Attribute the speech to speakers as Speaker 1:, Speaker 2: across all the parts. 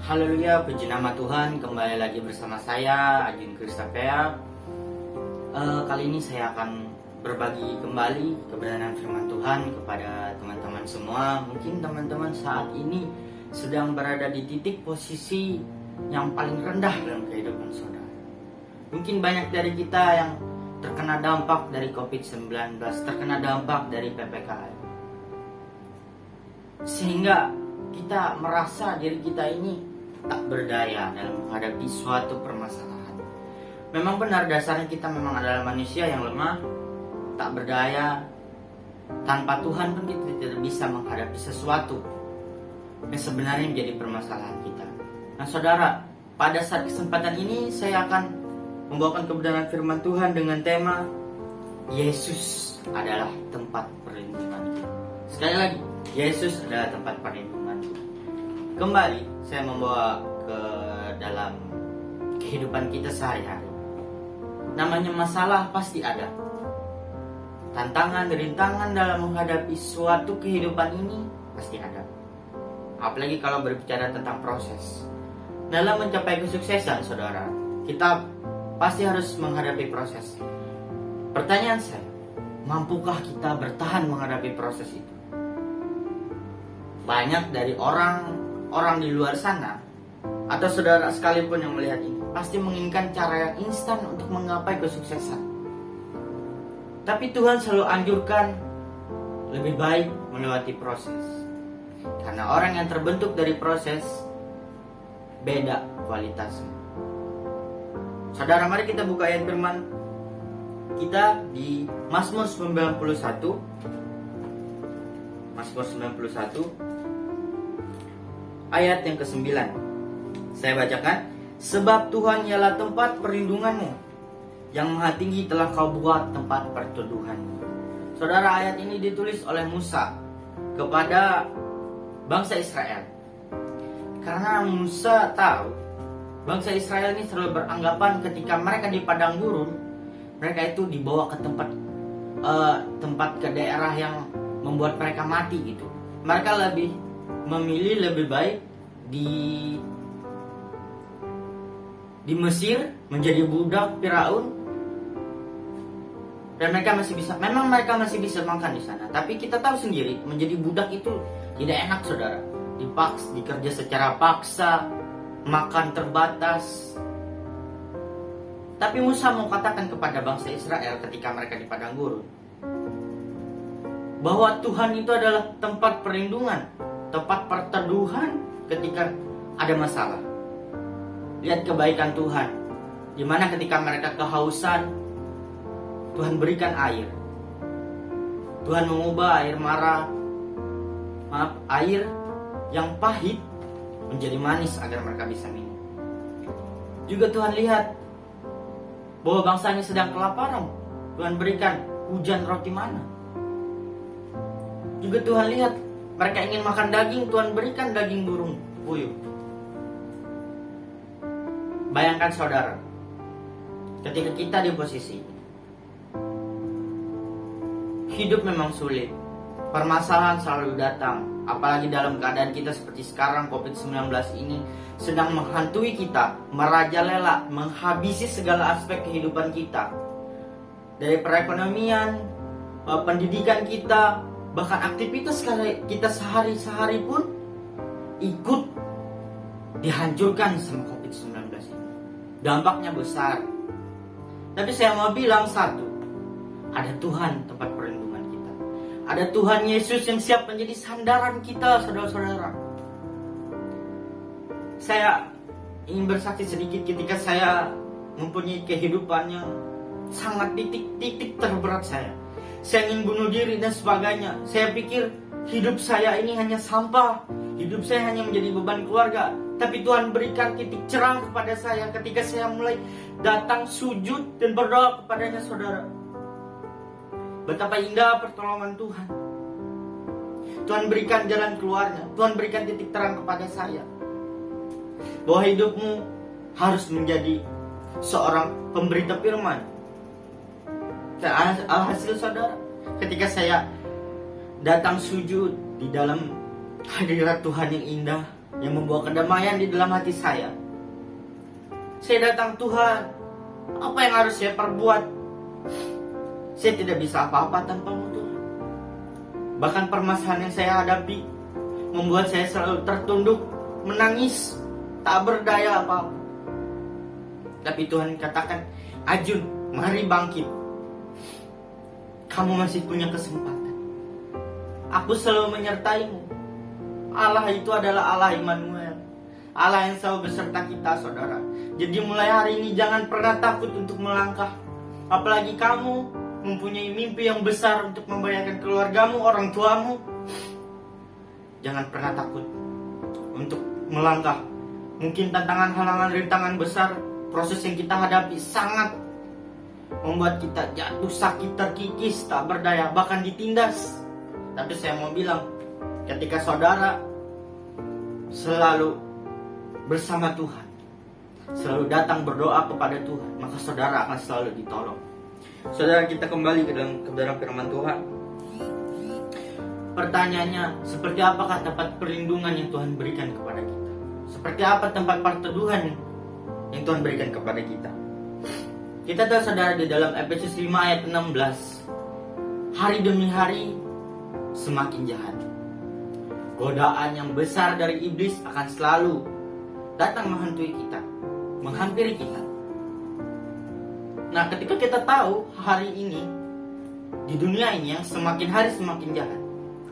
Speaker 1: Haleluya, puji nama Tuhan. Kembali lagi bersama saya, Ajin Kristapea. Kali ini saya akan berbagi kembali kebenaran firman Tuhan kepada teman-teman semua. Mungkin teman-teman saat ini sedang berada di titik posisi yang paling rendah dalam kehidupan saudara. Mungkin banyak dari kita yang terkena dampak dari COVID-19, terkena dampak dari PPKM. Sehingga kita merasa diri kita ini tak berdaya dalam menghadapi suatu permasalahan. Memang benar dasarnya kita memang adalah manusia yang lemah, tak berdaya. Tanpa Tuhan pun kita tidak bisa menghadapi sesuatu yang sebenarnya menjadi permasalahan kita. Nah saudara, pada saat kesempatan ini saya akan membawakan kebenaran firman Tuhan dengan tema Yesus adalah tempat perlindungan. Sekali lagi, Yesus adalah tempat perlindungan. Kembali saya membawa ke dalam kehidupan kita sehari-hari. Namanya masalah pasti ada. Tantangan, rintangan dalam menghadapi suatu kehidupan ini pasti ada. Apalagi kalau berbicara tentang proses. Dalam mencapai kesuksesan, saudara, kita pasti harus menghadapi proses. Pertanyaan saya, mampukah kita bertahan menghadapi proses itu? Banyak dari orang di luar sana atau saudara sekalipun yang melihat ini pasti menginginkan cara yang instan untuk menggapai kesuksesan. Tapi Tuhan selalu anjurkan lebih baik melewati proses. Karena orang yang terbentuk dari proses beda kualitasnya. Saudara, mari kita buka ayat firman kita di Mazmur 91. Mazmur 91 ayat yang ke-9. Saya bacakan. Sebab Tuhan ialah tempat perlindunganmu, yang maha tinggi telah kau buat tempat perteduhanmu. Saudara, ayat ini ditulis oleh Musa kepada bangsa Israel. Karena Musa tahu bangsa Israel ini selalu beranggapan ketika mereka di padang gurun, mereka itu dibawa ke tempat ke daerah yang membuat mereka mati gitu. Mereka memilih lebih baik di Mesir menjadi budak Firaun, dan mereka masih bisa makan di sana. Tapi kita tahu sendiri menjadi budak itu tidak enak, saudara. Dikerja secara paksa, makan terbatas. Tapi Musa mau katakan kepada bangsa Israel ketika mereka di padang gurun bahwa Tuhan itu adalah tempat perlindungan, tempat perteduhan ketika ada masalah. Lihat kebaikan Tuhan, di mana ketika mereka kehausan, Tuhan berikan air. Tuhan mengubah air yang pahit menjadi manis agar mereka bisa minum. Juga Tuhan lihat bahwa bangsanya sedang kelaparan, Tuhan berikan hujan roti mana. Juga Tuhan lihat mereka ingin makan daging, Tuhan berikan daging burung puyuh. Bayangkan saudara, ketika kita di posisi hidup memang sulit, permasalahan selalu datang, apalagi dalam keadaan kita seperti sekarang COVID-19 ini sedang menghantui kita, merajalela, menghabisi segala aspek kehidupan kita. Dari perekonomian, pendidikan kita, bahkan aktivitas kita sehari-hari pun ikut dihancurkan sama COVID-19 ini. Dampaknya besar. Tapi saya mau bilang satu, ada Tuhan tempat perlindungan kita. Ada Tuhan Yesus yang siap menjadi sandaran kita, saudara-saudara. Saya ingin bersaksi sedikit ketika saya mempunyai kehidupan yang sangat titik terberat saya. Saya ingin bunuh diri dan sebagainya. Saya pikir hidup saya ini hanya sampah, hidup saya hanya menjadi beban keluarga. Tapi Tuhan berikan titik cerah kepada saya ketika saya mulai datang sujud dan berdoa kepadanya, saudara. Betapa indah pertolongan Tuhan. Tuhan berikan jalan keluarnya, Tuhan berikan titik terang kepada saya bahwa hidupmu harus menjadi seorang pemberita firman. Alhasil saudara, ketika saya datang sujud di dalam hadirat Tuhan yang indah, yang membawa kedamaian di dalam hati saya. Saya datang, Tuhan, apa yang harus saya perbuat? Saya tidak bisa apa-apa tanpa-Mu, Tuhan. Bahkan permasalahan yang saya hadapi membuat saya selalu tertunduk, menangis, tak berdaya apa-apa. Tapi Tuhan katakan, Ajun, mari bangkit. Kamu masih punya kesempatan. Aku selalu menyertai-Mu. Allah itu adalah Allah Immanuel, Allah yang selalu beserta kita, saudara. Jadi mulai hari ini jangan pernah takut untuk melangkah. Apalagi kamu mempunyai mimpi yang besar untuk membahagiakan keluargamu, orang tuamu. Jangan pernah takut untuk melangkah. Mungkin tantangan, halangan, rintangan besar, proses yang kita hadapi sangat membuat kita jatuh, sakit, terkikis, tak berdaya, bahkan ditindas. Tapi saya mau bilang, ketika saudara selalu bersama Tuhan, selalu datang berdoa kepada Tuhan, maka saudara akan selalu ditolong. Saudara, kita kembali ke dalam kebenaran firman Tuhan. Pertanyaannya, seperti apakah tempat perlindungan yang Tuhan berikan kepada kita? Seperti apa tempat perteduhan yang Tuhan berikan kepada kita? Kita tahu, saudara, di dalam Efesus 5 ayat 16, hari demi hari semakin jahat. Godaan yang besar dari iblis akan selalu datang menghantui kita, menghampiri kita. Nah, ketika kita tahu hari ini, di dunia ini yang semakin hari semakin jahat,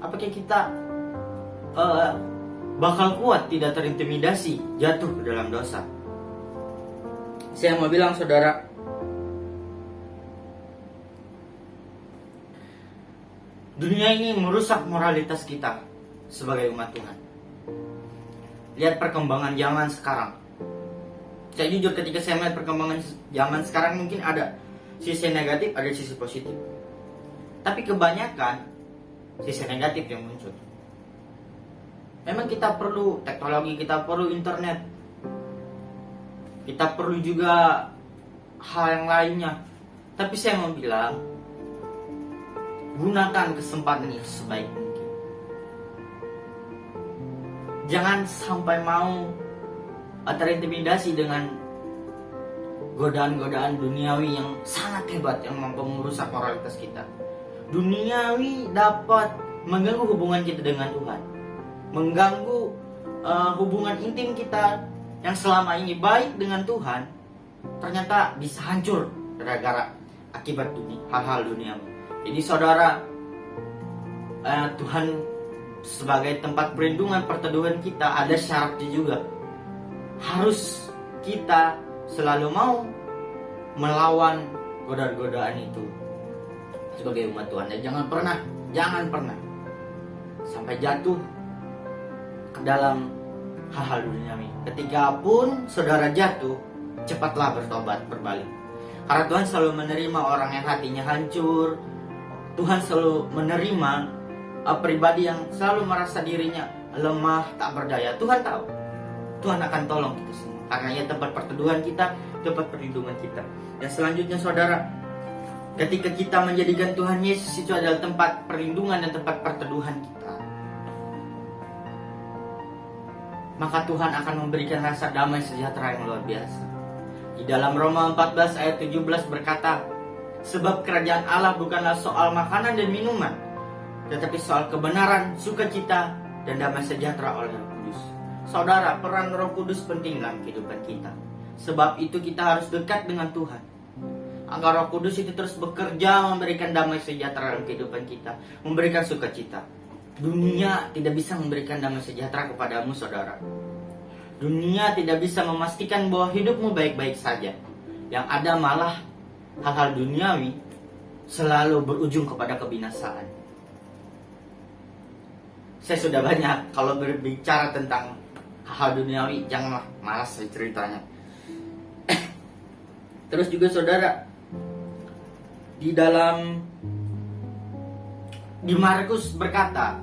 Speaker 1: apakah kita bakal kuat tidak terintimidasi jatuh ke dalam dosa? Saya mau bilang, saudara, dunia ini merusak moralitas kita sebagai umat Tuhan. Lihat perkembangan zaman sekarang. Saya jujur, ketika saya melihat perkembangan zaman sekarang, mungkin ada sisi negatif, ada sisi positif. Tapi kebanyakan sisi negatif yang muncul. Memang kita perlu teknologi, kita perlu internet, kita perlu juga hal yang lainnya. Tapi saya mau bilang, gunakan kesempatan ini sebaik mungkin. Jangan sampai mau terintimidasi dengan godaan-godaan duniawi yang sangat hebat, yang mampu merusak moralitas kita. Duniawi dapat mengganggu hubungan kita dengan Tuhan, mengganggu hubungan intim kita yang selama ini baik dengan Tuhan, ternyata bisa hancur gara-gara akibat hal-hal duniawi. Jadi saudara, Tuhan sebagai tempat perlindungan, perteduhan kita, ada syaratnya juga. Harus kita selalu mau melawan godaan-godaan itu sebagai umat Tuhan. Dan jangan pernah sampai jatuh ke dalam hal-hal duniawi. Ketika pun saudara jatuh, cepatlah bertobat, berbalik. Karena Tuhan selalu menerima orang yang hatinya hancur. Tuhan selalu menerima pribadi yang selalu merasa dirinya lemah, tak berdaya. Tuhan tahu, Tuhan akan tolong kita semua, karena ia tempat perteduhan kita, tempat perlindungan kita. Dan selanjutnya, saudara, ketika kita menjadikan Tuhan Yesus itu adalah tempat perlindungan dan tempat perteduhan kita, maka Tuhan akan memberikan rasa damai sejahtera yang luar biasa. Di dalam Roma 14 ayat 17 berkata, sebab kerajaan Allah bukanlah soal makanan dan minuman, tetapi soal kebenaran, sukacita, dan damai sejahtera oleh Roh Kudus. Saudara, peran Roh Kudus penting dalam kehidupan kita. Sebab itu kita harus dekat dengan Tuhan, agar Roh Kudus itu terus bekerja memberikan damai sejahtera dalam kehidupan kita, memberikan sukacita. Dunia tidak bisa memberikan damai sejahtera kepadamu, saudara. Dunia tidak bisa memastikan bahwa hidupmu baik-baik saja. Yang ada malah hal-hal duniawi selalu berujung kepada kebinasaan. Saya sudah banyak kalau berbicara tentang hal-hal duniawi, janganlah, malas saya ceritanya. Terus juga saudara, di Markus berkata,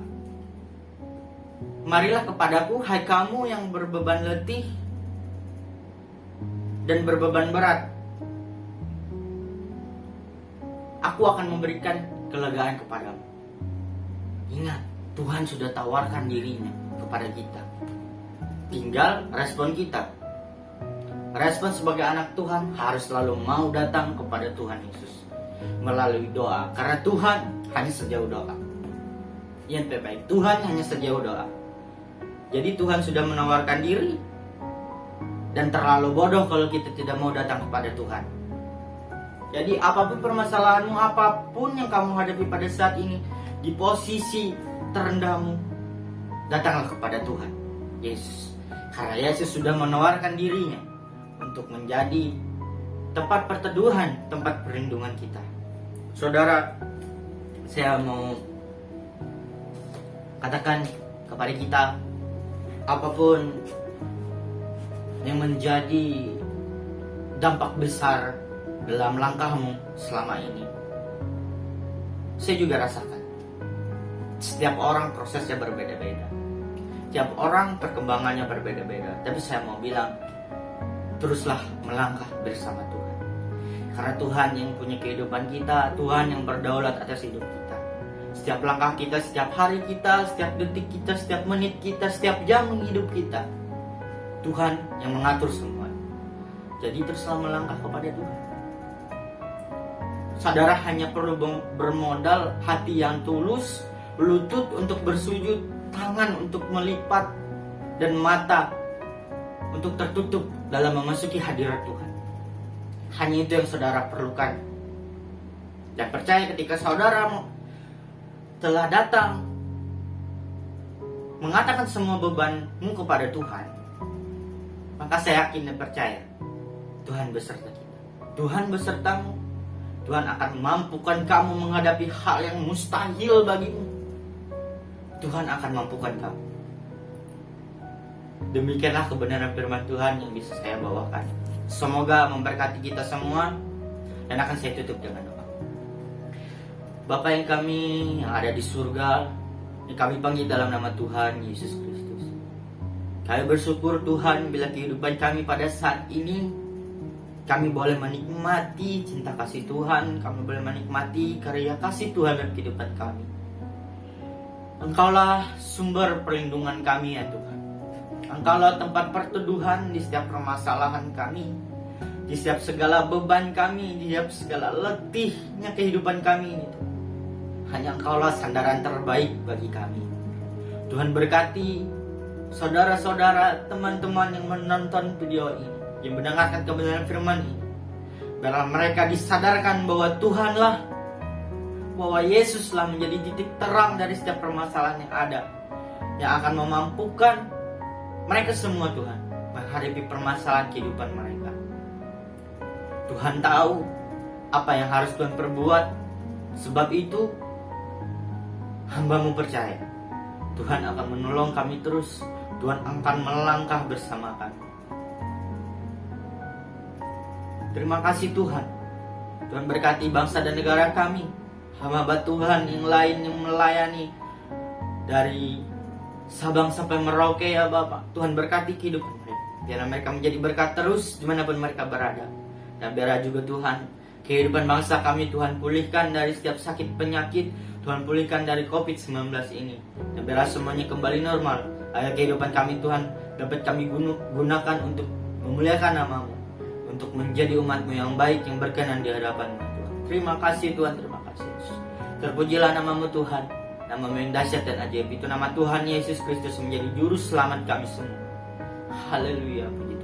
Speaker 1: marilah kepadaku hai kamu yang berbeban letih dan berbeban berat, aku akan memberikan kelegaan kepadamu. Ingat, Tuhan sudah tawarkan dirinya kepada kita. tinggal respon kita. Respon sebagai anak Tuhan harus selalu mau datang kepada Tuhan Yesus melalui doa, karena Tuhan hanya sejauh doa. Yang terbaik, Tuhan hanya sejauh doa. Jadi Tuhan sudah menawarkan diri, dan terlalu bodoh kalau kita tidak mau datang kepada Tuhan. Jadi apapun permasalahanmu, apapun yang kamu hadapi pada saat ini, di posisi terendahmu, datanglah kepada Tuhan Yesus. Karena Yesus sudah menawarkan dirinya untuk menjadi tempat perteduhan, tempat perlindungan kita. Saudara, saya mau katakan kepada kita, apapun yang menjadi dampak besar dalam langkahmu selama ini, saya juga rasakan. Setiap orang prosesnya berbeda-beda, setiap orang perkembangannya berbeda-beda. Tapi saya mau bilang, teruslah melangkah bersama Tuhan. Karena Tuhan yang punya kehidupan kita, Tuhan yang berdaulat atas hidup kita. Setiap langkah kita, setiap hari kita, setiap detik kita, setiap menit kita, setiap jam hidup kita, Tuhan yang mengatur semua. Jadi teruslah melangkah kepada Tuhan. Saudara hanya perlu bermodal hati yang tulus, lutut untuk bersujud, tangan untuk melipat, dan mata untuk tertutup dalam memasuki hadirat Tuhan. Hanya itu yang saudara perlukan. Dan percaya ketika saudara telah datang mengatakan semua bebanmu kepada Tuhan, maka saya yakin dan percaya Tuhan beserta kita. Tuhan besertamu. Tuhan akan mampukan kamu menghadapi hal yang mustahil bagimu. Tuhan akan mampukan kamu. Demikianlah kebenaran firman Tuhan yang bisa saya bawakan. Semoga memberkati kita semua. Dan akan saya tutup dengan doa. Bapa yang ada di surga, yang kami panggil dalam nama Tuhan Yesus Kristus. Kami bersyukur Tuhan bila kehidupan kami pada saat ini, kami boleh menikmati cinta kasih Tuhan. Kami boleh menikmati karya kasih Tuhan dalam kehidupan kami. Engkaulah sumber perlindungan kami ya Tuhan. Engkaulah tempat perteduhan di setiap permasalahan kami, di setiap segala beban kami, di setiap segala letihnya kehidupan kami ini. Hanya Engkaulah sandaran terbaik bagi kami. Tuhan berkati saudara-saudara, teman-teman yang menonton video ini, yang mendengarkan kebenaran firman ini, biarlah mereka disadarkan bahwa Tuhanlah, bahwa Yesuslah menjadi titik terang dari setiap permasalahan yang ada, yang akan memampukan mereka semua Tuhan menghadapi permasalahan kehidupan mereka. Tuhan tahu apa yang harus Tuhan perbuat. Sebab itu hamba-Mu percaya Tuhan akan menolong kami terus. Tuhan akan melangkah bersama kami. Terima kasih Tuhan. Tuhan berkati bangsa dan negara kami. Hamba Tuhan yang lain yang melayani dari Sabang sampai Merauke ya Bapak. Tuhan berkati kehidupan mereka. Biarlah mereka menjadi berkat terus dimanapun mereka berada. Dan biarlah juga Tuhan kehidupan bangsa kami Tuhan pulihkan dari setiap sakit penyakit. Tuhan pulihkan dari COVID-19 ini. Dan biarlah semuanya kembali normal. Agar kehidupan kami Tuhan dapat kami gunakan untuk memuliakan nama-Mu. Untuk menjadi umat-Mu yang baik, yang berkenan di hadapan-Mu Tuhan. Terima kasih Tuhan, terima kasih Yesus. Terpujilah nama-Mu Tuhan. Nama-Mu yang dahsyat dan ajaib itu nama Tuhan Yesus Kristus menjadi juru selamat kami semua. Haleluya, puji